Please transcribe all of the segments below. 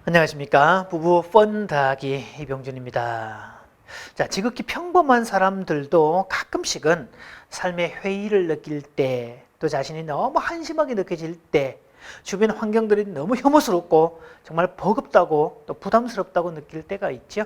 안녕하십니까. 부부 펀 더하기 이병준입니다. 자, 지극히 평범한 사람들도 가끔씩은 삶의 회의를 느낄 때, 또 자신이 너무 한심하게 느껴질 때, 주변 환경들이 너무 혐오스럽고 정말 버겁다고 또 부담스럽다고 느낄 때가 있죠.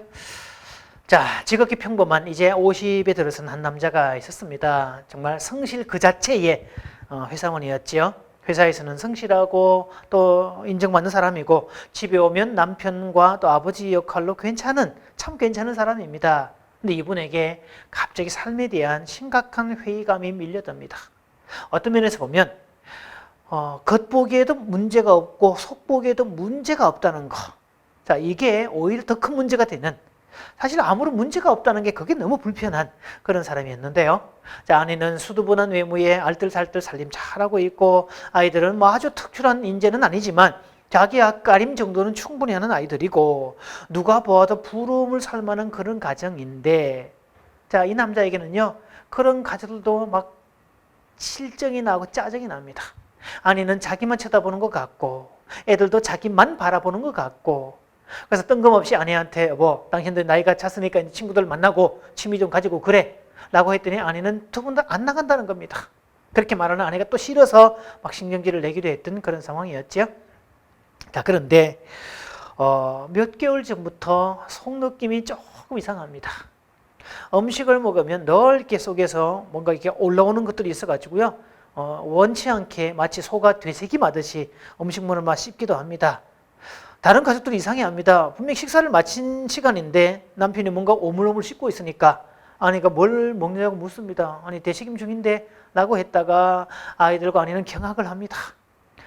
자, 지극히 평범한 이제 50에 들어선 한 남자가 있었습니다. 정말 성실 그 자체의 회사원이었지요. 회사에서는 성실하고 또 인정받는 사람이고 집에 오면 남편과 또 아버지 역할로 참 괜찮은 사람입니다. 근데 이분에게 갑자기 삶에 대한 심각한 회의감이 밀려듭니다. 어떤 면에서 보면 겉보기에도 문제가 없고 속보기에도 문제가 없다는 거. 자, 이게 오히려 더 큰 문제가 되는, 사실 아무런 문제가 없다는 게 그게 너무 불편한 그런 사람이었는데요. 자, 아내는 수두분한 외모에 알뜰살뜰 살림 잘하고 있고, 아이들은 뭐 아주 특출한 인재는 아니지만 자기 앞가림 정도는 충분히 하는 아이들이고, 누가 보아도 부러움을 살 만한 그런 가정인데, 자, 이 남자에게는요, 그런 가정들도 막 실정이 나고 짜증이 납니다. 아내는 자기만 쳐다보는 것 같고, 애들도 자기만 바라보는 것 같고, 그래서 뜬금없이 아내한테 여보, 당신들 나이가 찼으니까 이제 친구들 만나고 취미 좀 가지고 그래 라고 했더니 아내는 두 분 다 안 나간다는 겁니다. 그렇게 말하는 아내가 또 싫어서 막 신경질을 내기도 했던 그런 상황이었죠. 자, 그런데 몇 개월 전부터 속느낌이 조금 이상합니다. 음식을 먹으면 넓게 속에서 뭔가 이렇게 올라오는 것들이 있어가지고요, 원치 않게 마치 소가 되새김하듯이 음식물을 막 씹기도 합니다. 다른 가족들이 이상해합니다. 분명히 식사를 마친 시간인데 남편이 뭔가 오물오물 씹고 있으니까 아내가 뭘 먹느냐고 묻습니다. 아니, 되새김 중인데 라고 했다가 아이들과 아내는 경악을 합니다.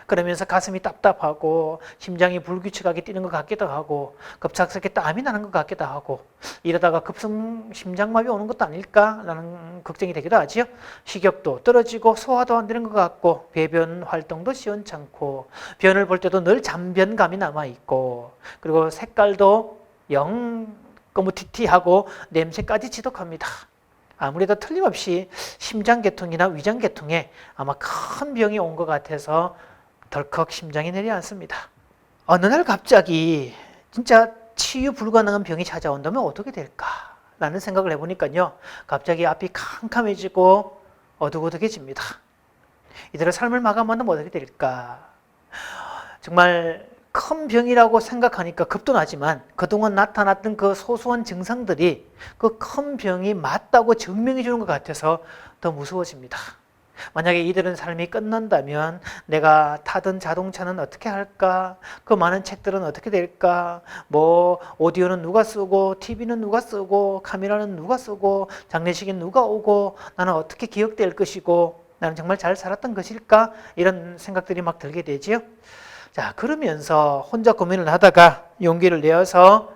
그러면서 가슴이 답답하고 심장이 불규칙하게 뛰는 것 같기도 하고 급작스럽게 땀이 나는 것 같기도 하고, 이러다가 급성 심장마비 오는 것도 아닐까라는 걱정이 되기도 하지요. 식욕도 떨어지고 소화도 안 되는 것 같고 배변 활동도 시원찮고 변을 볼 때도 늘 잔변감이 남아있고, 그리고 색깔도 영 거무튀튀하고 냄새까지 지독합니다. 아무래도 틀림없이 심장계통이나 위장계통에 아마 큰 병이 온 것 같아서 덜컥 심장이 내려앉습니다. 어느 날 갑자기 진짜 치유 불가능한 병이 찾아온다면 어떻게 될까? 라는 생각을 해보니까요, 갑자기 앞이 캄캄해지고 어둑어둑해집니다. 이대로 삶을 마감한다면 어떻게 될까? 정말 큰 병이라고 생각하니까 겁도 나지만 그동안 나타났던 그 소소한 증상들이 그 큰 병이 맞다고 증명해 주는 것 같아서 더 무서워집니다. 만약에 이들은 삶이 끝난다면 내가 타던 자동차는 어떻게 할까? 그 많은 책들은 어떻게 될까? 뭐 오디오는 누가 쓰고 TV는 누가 쓰고 카메라는 누가 쓰고 장례식엔 누가 오고 나는 어떻게 기억될 것이고 나는 정말 잘 살았던 것일까? 이런 생각들이 막 들게 되지요. 자, 그러면서 혼자 고민을 하다가 용기를 내어서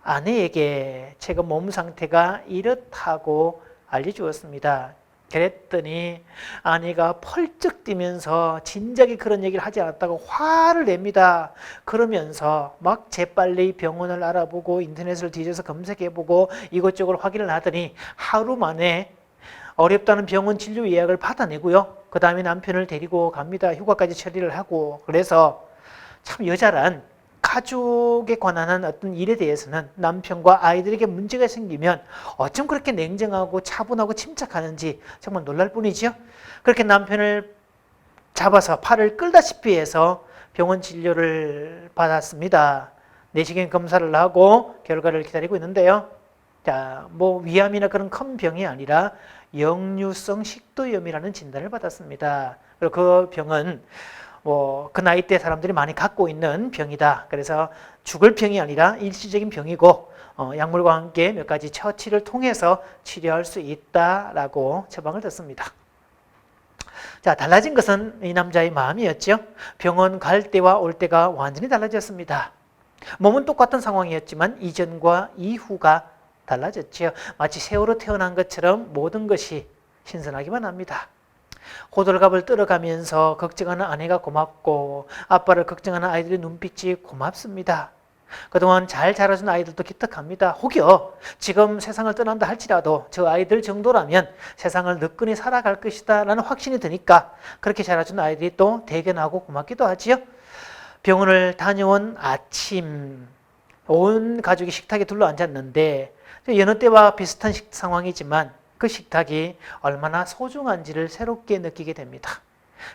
아내에게 제가 몸 상태가 이렇다고 알려주었습니다. 그랬더니 아내가 펄쩍 뛰면서 진작에 그런 얘기를 하지 않았다고 화를 냅니다. 그러면서 막 재빨리 병원을 알아보고 인터넷을 뒤져서 검색해보고 이것저것 확인을 하더니 하루 만에 어렵다는 병원 진료 예약을 받아내고요, 그 다음에 남편을 데리고 갑니다. 휴가까지 처리를 하고. 그래서 참 여자란 가족에 관한 어떤 일에 대해서는 남편과 아이들에게 문제가 생기면 어쩜 그렇게 냉정하고 차분하고 침착하는지 정말 놀랄 뿐이죠. 그렇게 남편을 잡아서 팔을 끌다시피 해서 병원 진료를 받았습니다. 내시경 검사를 하고 결과를 기다리고 있는데요. 자, 뭐 위암이나 그런 큰 병이 아니라 역류성 식도염이라는 진단을 받았습니다. 그리고 그 병은 그 나이 대 사람들이 많이 갖고 있는 병이다. 그래서 죽을 병이 아니라 일시적인 병이고 약물과 함께 몇 가지 처치를 통해서 치료할 수 있다라고 처방을 듣습니다. 자, 달라진 것은 이 남자의 마음이었죠. 병원 갈 때와 올 때가 완전히 달라졌습니다. 몸은 똑같은 상황이었지만 이전과 이후가 달라졌죠. 마치 새우로 태어난 것처럼 모든 것이 신선하기만 합니다. 호들갑을 떨어가면서 걱정하는 아내가 고맙고 아빠를 걱정하는 아이들의 눈빛이 고맙습니다. 그동안 잘 자라준 아이들도 기특합니다. 혹여 지금 세상을 떠난다 할지라도 저 아이들 정도라면 세상을 느끼니 살아갈 것이다 라는 확신이 드니까 그렇게 자라준 아이들이 또 대견하고 고맙기도 하지요. 병원을 다녀온 아침, 온 가족이 식탁에 둘러앉았는데 여느 때와 비슷한 상황이지만 그 식탁이 얼마나 소중한지를 새롭게 느끼게 됩니다.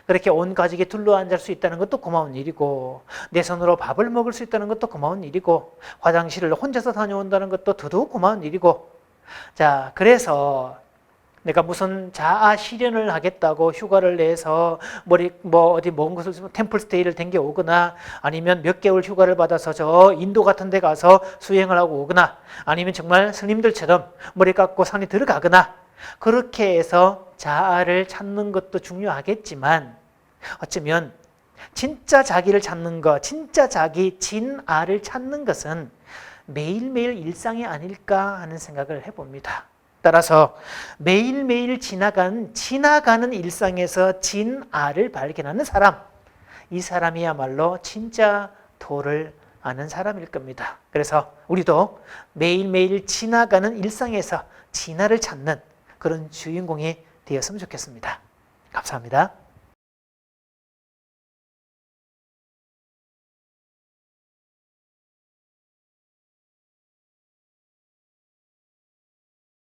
그렇게 온 가족이 둘러앉을 수 있다는 것도 고마운 일이고, 내 손으로 밥을 먹을 수 있다는 것도 고마운 일이고, 화장실을 혼자서 다녀온다는 것도 더더욱 고마운 일이고. 자, 그래서 내가 무슨 자아 실현을 하겠다고 휴가를 내서 어디 먼 곳을 템플스테이를 댕겨 오거나, 아니면 몇 개월 휴가를 받아서 저 인도 같은 데 가서 수행을 하고 오거나, 아니면 정말 스님들처럼 머리 깎고 산에 들어가거나, 그렇게 해서 자아를 찾는 것도 중요하겠지만, 어쩌면 진짜 자기를 찾는 것, 진짜 자기 진아를 찾는 것은 매일매일 일상이 아닐까 하는 생각을 해봅니다. 따라서 매일매일 지나가는 일상에서 진아를 발견하는 사람, 이 사람이야말로 진짜 도를 아는 사람일 겁니다. 그래서 우리도 매일매일 지나가는 일상에서 진아를 찾는 그런 주인공이 되었으면 좋겠습니다. 감사합니다.